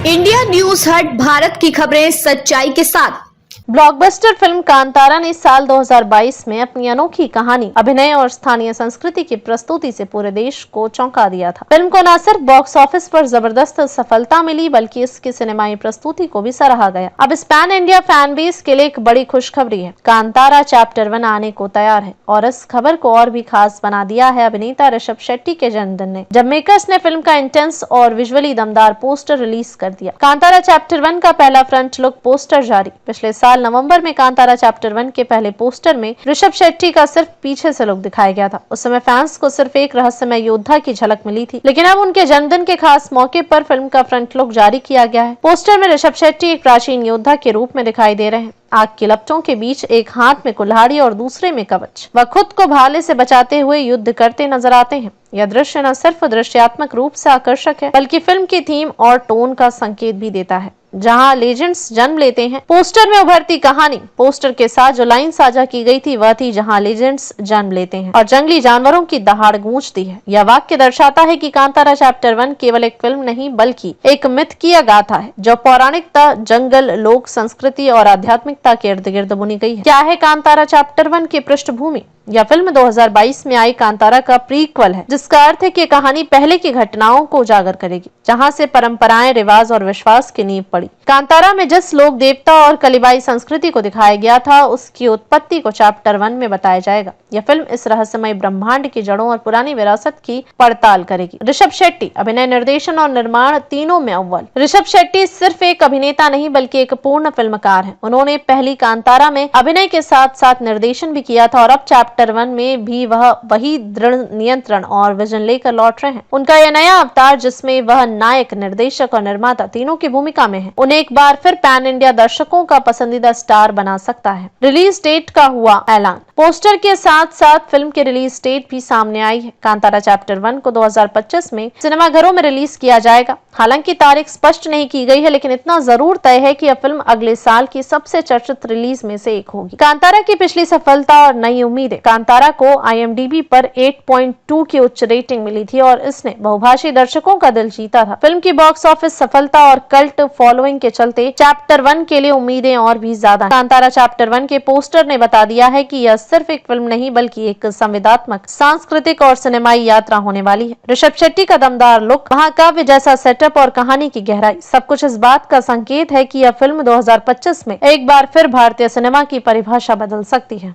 India news हट भारत की खबरें सच्चाई के साथ। ब्लॉकबस्टर फिल्म कांतारा ने साल 2022 में अपनी अनोखी कहानी, अभिनय और स्थानीय संस्कृति की प्रस्तुति से पूरे देश को चौंका दिया था। फिल्म को न सिर्फ बॉक्स ऑफिस पर जबरदस्त सफलता मिली, बल्कि इसकी सिनेमाई प्रस्तुति को भी सराहा गया। अब इस पैन इंडिया फैन बेस के लिए एक बड़ी खुशखबरी है। कांतारा चैप्टर 1 आने को तैयार है और इस खबर को और भी खास बना दिया है अभिनेता ऋषभ शेट्टी के जन्मदिन ने, जब मेकर्स ने फिल्म का इंटेंस और विजुअली दमदार पोस्टर रिलीज कर दिया। कांतारा चैप्टर 1 का पहला फ्रंट लुक पोस्टर जारी। पिछले साल नवंबर में कांतारा चैप्टर 1 के पहले पोस्टर में ऋषभ शेट्टी का सिर्फ पीछे से लुक दिखाया गया था। उस समय फैंस को सिर्फ एक रहस्यमय योद्धा की झलक मिली थी, लेकिन अब उनके जन्मदिन के खास मौके पर फिल्म का फ्रंट लुक जारी किया गया है। पोस्टर में ऋषभ शेट्टी एक प्राचीन योद्धा के रूप में दिखाई दे रहे हैं। आग की लपटों के बीच एक हाथ में कुल्हाड़ी और दूसरे में कवच। वह खुद को भाले से बचाते हुए युद्ध करते नजर आते हैं। यह दृश्य न सिर्फ दृश्यात्मक रूप से आकर्षक है, बल्कि फिल्म की थीम और टोन का संकेत भी देता है, जहां लेजेंड्स जन्म लेते हैं। पोस्टर में उभरती कहानी। पोस्टर के साथ जो लाइन साझा की गई थी वह थी, जहां लेजेंड्स जन्म लेते हैं और जंगली जानवरों की दहाड़ गूंजती है। यह वाक्य दर्शाता है कि कांतारा चैप्टर 1 केवल एक फिल्म नहीं, बल्कि एक मिथकीय गाथा है, जो पौराणिकता, जंगल, लोक संस्कृति और आध्यात्मिकता के इर्द गिर्द बुनी गई है। क्या है कांतारा चैप्टर 1 की पृष्ठभूमि? यह फिल्म 2022 में आई कांतारा का प्रीक्वल है, जिसका अर्थ है कि कहानी पहले की घटनाओं को उजागर करेगी, जहां से परंपराएं, रिवाज और विश्वास की नींव पड़ी। कांतारा में जिस लोक देवता और कलिबाई संस्कृति को दिखाया गया था, उसकी उत्पत्ति को चैप्टर 1 में बताया जाएगा। यह फिल्म इस रहस्यमय ब्रह्मांड की जड़ों और पुरानी विरासत की पड़ताल करेगी। ऋषभ शेट्टी अभिनय, निर्देशन और निर्माण तीनों में अव्वल। ऋषभ शेट्टी सिर्फ एक अभिनेता नहीं, बल्कि एक पूर्ण फिल्मकार है। उन्होंने पहली कांतारा में अभिनय के साथ साथ निर्देशन भी किया था और अब चैप्टर 1 में भी वह वही दृढ़ नियंत्रण और विजन लेकर लौट रहे हैं। उनका यह नया अवतार, जिसमें वह नायक, निर्देशक और निर्माता तीनों की भूमिका में है, उन्हें एक बार फिर पैन इंडिया दर्शकों का पसंदीदा स्टार बना सकता है। रिलीज डेट का हुआ ऐलान। पोस्टर के साथ साथ फिल्म की रिलीज डेट भी सामने आई है। कांतारा चैप्टर 1 को 2025 में सिनेमाघरों में रिलीज किया जाएगा। हालांकि तारीख स्पष्ट नहीं की गई है, लेकिन इतना जरूर तय है कि यह फिल्म अगले साल की सबसे चर्चित रिलीज में से एक होगी। कांतारा की पिछली सफलता और नई उम्मीदें। कांतारा को IMDb पर 8.2 की उच्च रेटिंग मिली थी और इसने बहुभाषी दर्शकों का दिल जीता था। फिल्म की बॉक्स ऑफिस सफलता और कल्ट फॉलोइंग के चलते चैप्टर 1 के लिए उम्मीदें और भी ज्यादा। कांतारा चैप्टर 1 के पोस्टर ने बता दिया है कि यह सिर्फ एक फिल्म नहीं, बल्कि एक संवेदात्मक, सांस्कृतिक और सिनेमाई यात्रा होने वाली है। ऋषभ शेट्टी का दमदार लुक, महाकाव्य जैसा सेटअप और कहानी की गहराई, सब कुछ इस बात का संकेत है कि यह फिल्म 2025 में एक बार फिर भारतीय सिनेमा की परिभाषा बदल सकती है।